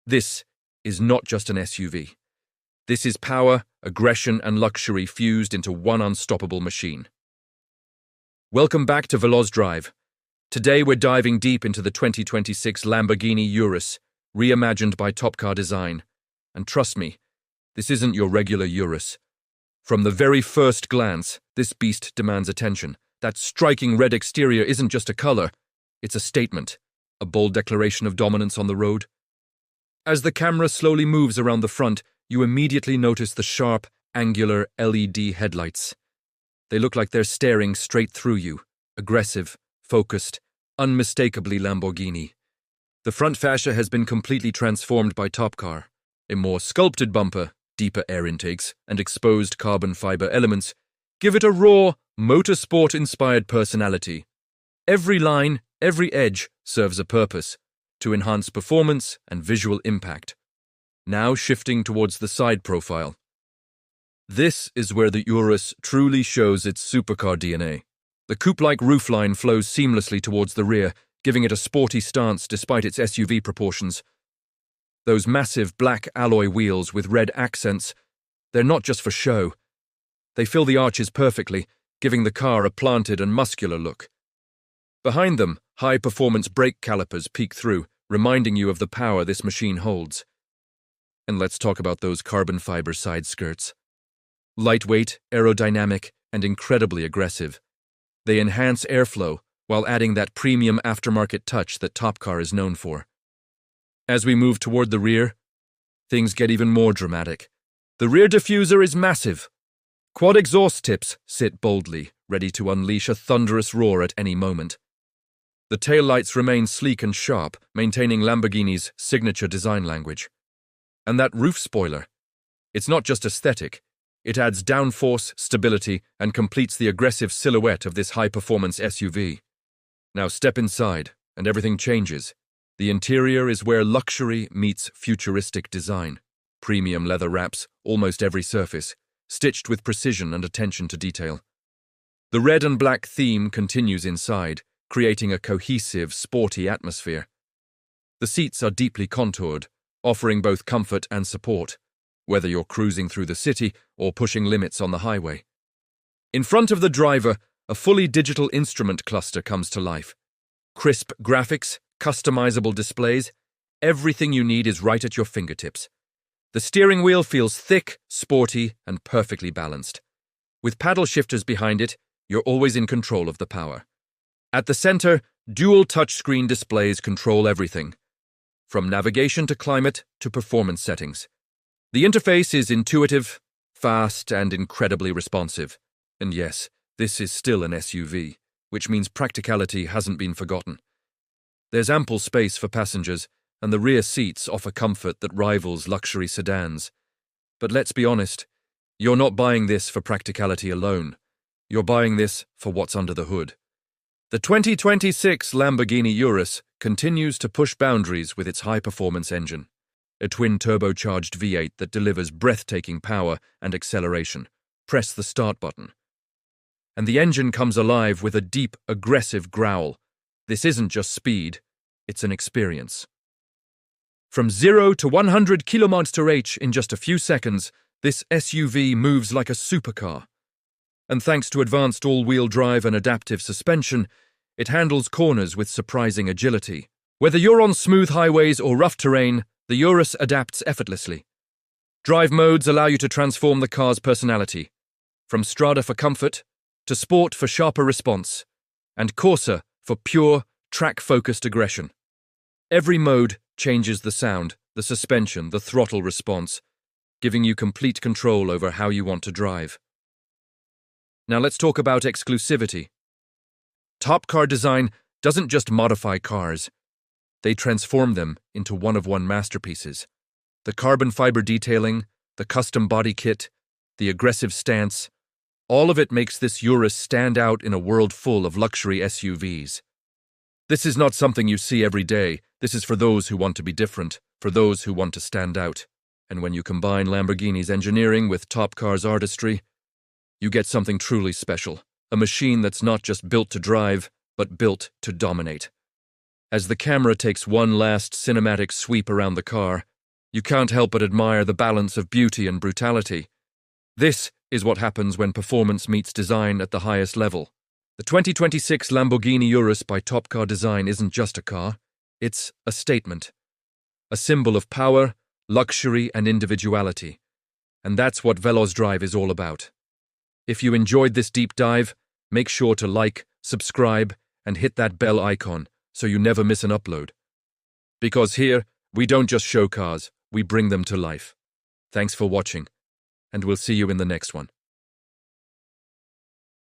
This is not just an SUV. This is power, aggression, and luxury fused into one unstoppable machine. Welcome back to VelozDrive. Today we're diving deep into the 2026 Lamborghini Urus, reimagined by TopCar Design. And trust me, this isn't your regular Urus. From the very first glance, this beast demands attention. That striking red exterior isn't just a color, it's a statement, a bold declaration of dominance on the road. As the camera slowly moves around the front, you immediately notice the sharp, angular LED headlights. They look like they're staring straight through you, aggressive, focused, unmistakably Lamborghini. The front fascia has been completely transformed by TopCar. A more sculpted bumper, deeper air intakes, and exposed carbon fiber elements give it a raw, motorsport-inspired personality. Every line, every edge serves a purpose, to enhance performance and visual impact. Now shifting towards the side profile. This is where the Urus truly shows its supercar DNA. The coupe-like roofline flows seamlessly towards the rear, giving it a sporty stance despite its SUV proportions. Those massive black alloy wheels with red accents, they're not just for show. They fill the arches perfectly, giving the car a planted and muscular look. Behind them, high-performance brake calipers peek through, reminding you of the power this machine holds. And let's talk about those carbon fiber side skirts. Lightweight, aerodynamic, and incredibly aggressive. They enhance airflow while adding that premium aftermarket touch that TopCar is known for. As we move toward the rear, things get even more dramatic. The rear diffuser is massive. Quad exhaust tips sit boldly, ready to unleash a thunderous roar at any moment. The taillights remain sleek and sharp, maintaining Lamborghini's signature design language. And that roof spoiler, it's not just aesthetic. It adds downforce, stability, and completes the aggressive silhouette of this high-performance SUV. Now step inside, and everything changes. The interior is where luxury meets futuristic design. Premium leather wraps almost every surface, stitched with precision and attention to detail. The red and black theme continues inside, creating a cohesive, sporty atmosphere. The seats are deeply contoured, offering both comfort and support, whether you're cruising through the city or pushing limits on the highway. In front of the driver, a fully digital instrument cluster comes to life. Crisp graphics, customizable displays, everything you need is right at your fingertips. The steering wheel feels thick, sporty, and perfectly balanced. With paddle shifters behind it, you're always in control of the power. At the center, dual touchscreen displays control everything, from navigation to climate to performance settings. The interface is intuitive, fast, and incredibly responsive. And yes, this is still an SUV, which means practicality hasn't been forgotten. There's ample space for passengers, and the rear seats offer comfort that rivals luxury sedans. But let's be honest, you're not buying this for practicality alone. You're buying this for what's under the hood. The 2026 Lamborghini Urus continues to push boundaries with its high-performance engine. A twin-turbocharged V8 that delivers breathtaking power and acceleration. Press the start button. And the engine comes alive with a deep, aggressive growl. This isn't just speed, it's an experience. From 0 to 100 km/h in just a few seconds, this SUV moves like a supercar. And thanks to advanced all-wheel drive and adaptive suspension, it handles corners with surprising agility. Whether you're on smooth highways or rough terrain, the Urus adapts effortlessly. Drive modes allow you to transform the car's personality, from Strada for comfort, to Sport for sharper response, and Corsa for pure, track-focused aggression. Every mode changes the sound, the suspension, the throttle response, giving you complete control over how you want to drive. Now let's talk about exclusivity. TopCar Design doesn't just modify cars. They transform them into one-of-one masterpieces. The carbon fiber detailing, the custom body kit, the aggressive stance, all of it makes this Urus stand out in a world full of luxury SUVs. This is not something you see every day. This is for those who want to be different, for those who want to stand out. And when you combine Lamborghini's engineering with TopCar's artistry, you get something truly special. A machine that's not just built to drive, but built to dominate. As the camera takes one last cinematic sweep around the car, You can't help but admire the balance of beauty and brutality. This is what happens when performance meets design at the highest level. The 2026 Lamborghini Urus by TopCar Design isn't just a car, it's a statement. A symbol of power, luxury, and individuality. And that's what VelozDrive is all about. If you enjoyed this deep dive, make sure to like, subscribe, and hit that bell icon so you never miss an upload. Because here, we don't just show cars, we bring them to life. Thanks for watching, and we'll see you in the next one.